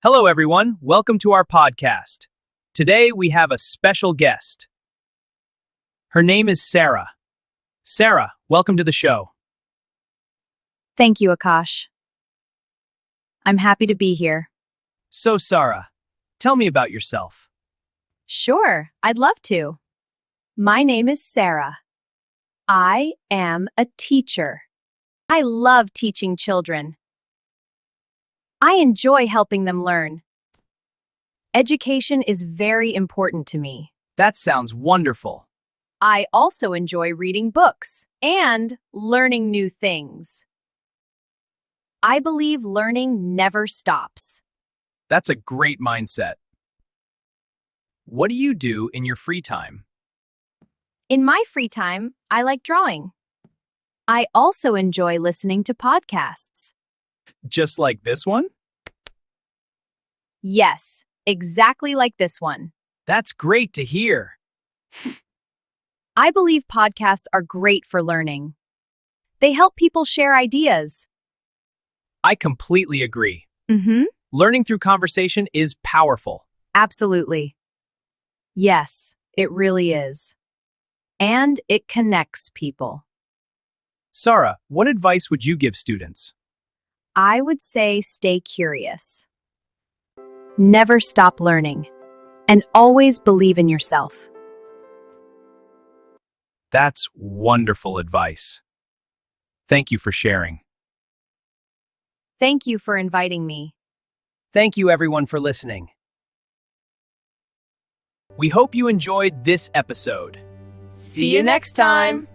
Hello, everyone. Welcome to our podcast. Today, we have a special guest. Her name is Sarah. Sarah, welcome to the show. Thank you, Akash. I'm happy to be here. So, Sarah, tell me about yourself. Sure, I'd love to. My name is Sarah. I am a teacher. I love teaching children. I enjoy helping them learn. Education is very important to me. That sounds wonderful. I also enjoy reading books and learning new things. I believe learning never stops. That's a great mindset. What do you do in your free time? In my free time, I like drawing. I also enjoy listening to podcasts. Just like this one? Yes, exactly like this one. That's great to hear. I believe podcasts are great for learning. They help people share ideas. I completely agree. Mm-hmm. Learning through conversation is powerful. Absolutely. Yes, it really is. And it connects people. Sarah, what advice would you give students? I would say stay curious. Never stop learning. And always believe in yourself. That's wonderful advice. Thank you for sharing. Thank you for inviting me. Thank you, everyone, for listening. We hope you enjoyed this episode. See you next time.